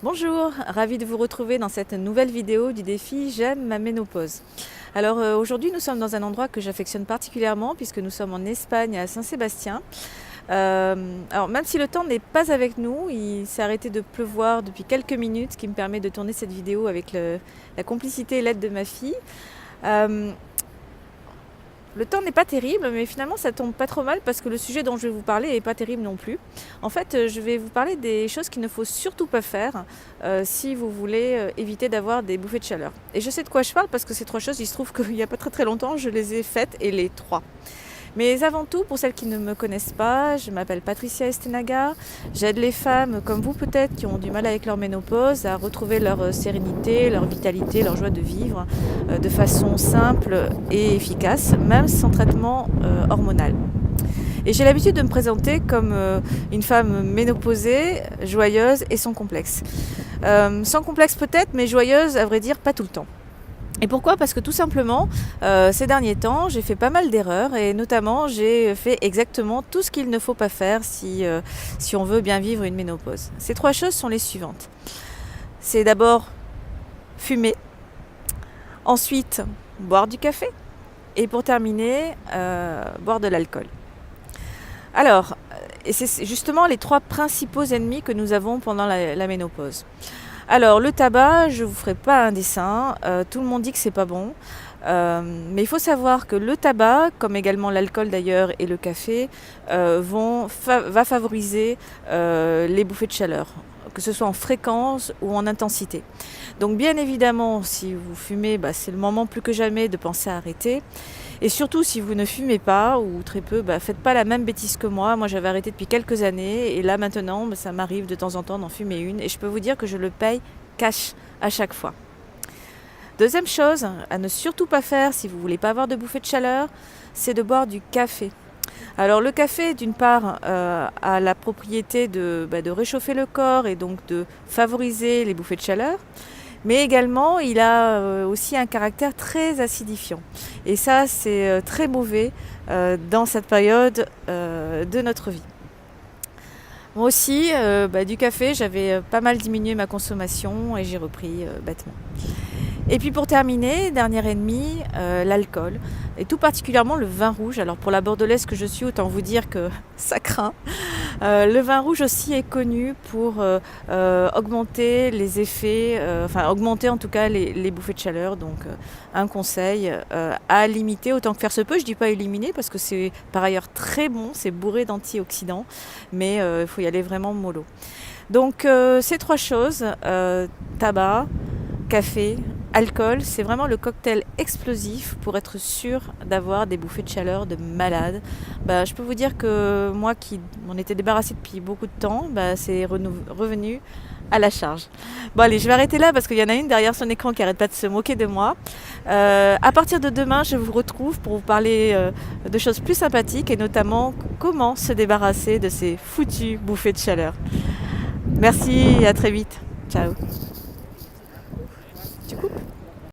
Bonjour, ravie de vous retrouver dans cette nouvelle vidéo du défi J'aime ma ménopause. Alors aujourd'hui nous sommes dans un endroit que j'affectionne particulièrement puisque nous sommes en Espagne à Saint-Sébastien. Alors même si le temps n'est pas avec nous, il s'est arrêté de pleuvoir depuis quelques minutes, ce qui me permet de tourner cette vidéo avec la complicité et l'aide de ma fille. Le temps n'est pas terrible, mais finalement ça tombe pas trop mal parce que le sujet dont je vais vous parler n'est pas terrible non plus. En fait, je vais vous parler des choses qu'il ne faut surtout pas faire si vous voulez éviter d'avoir des bouffées de chaleur. Et je sais de quoi je parle parce que ces trois choses, il se trouve qu'il n'y a pas très longtemps, je les ai faites et les trois. Mais avant tout, pour celles qui ne me connaissent pas, je m'appelle Patricia Estenaga. J'aide les femmes comme vous peut-être qui ont du mal avec leur ménopause à retrouver leur sérénité, leur vitalité, leur joie de vivre de façon simple et efficace, même sans traitement hormonal. Et j'ai l'habitude de me présenter comme une femme ménopausée, joyeuse et sans complexe. Sans complexe peut-être, mais joyeuse, à vrai dire, pas tout le temps. Et pourquoi ? Parce que tout simplement, ces derniers temps, j'ai fait pas mal d'erreurs et notamment, j'ai fait exactement tout ce qu'il ne faut pas faire si on veut bien vivre une ménopause. Ces trois choses sont les suivantes. C'est d'abord fumer, ensuite boire du café et pour terminer, boire de l'alcool. Alors, et c'est justement les trois principaux ennemis que nous avons pendant la ménopause. Alors le tabac, je ne vous ferai pas un dessin, tout le monde dit que c'est pas bon, mais il faut savoir que le tabac, comme également l'alcool d'ailleurs et le café, va favoriser les bouffées de chaleur, que ce soit en fréquence ou en intensité. Donc bien évidemment, si vous fumez, c'est le moment plus que jamais de penser à arrêter. Et surtout, si vous ne fumez pas ou très peu, faites pas la même bêtise que moi. Moi, j'avais arrêté depuis quelques années et là maintenant, ça m'arrive de temps en temps d'en fumer une. Et je peux vous dire que je le paye cash à chaque fois. Deuxième chose à ne surtout pas faire si vous ne voulez pas avoir de bouffées de chaleur, c'est de boire du café. Alors le café, d'une part, a la propriété de réchauffer le corps et donc de favoriser les bouffées de chaleur. Mais également, il a aussi un caractère très acidifiant. Et ça, c'est très mauvais dans cette période de notre vie. Moi aussi, du café, j'avais pas mal diminué ma consommation et j'ai repris bêtement. Et puis pour terminer, dernier ennemi, l'alcool. Et tout particulièrement le vin rouge. Alors pour la bordelaise que je suis, autant vous dire que ça craint. Le vin rouge aussi est connu pour augmenter les effets, augmenter en tout cas les bouffées de chaleur. Donc un conseil à limiter autant que faire se peut. Je ne dis pas éliminer parce que c'est par ailleurs très bon, c'est bourré d'antioxydants, mais il faut y aller vraiment mollo. Donc ces trois choses, tabac, café, alcool, c'est vraiment le cocktail explosif pour être sûr d'avoir des bouffées de chaleur de malade. Je peux vous dire que moi qui m'en étais débarrassée depuis beaucoup de temps, c'est revenu à la charge. Bon allez, je vais arrêter là parce qu'il y en a une derrière son écran qui arrête pas de se moquer de moi. À partir de demain, je vous retrouve pour vous parler de choses plus sympathiques et notamment comment se débarrasser de ces foutues bouffées de chaleur. Merci et à très vite. Ciao.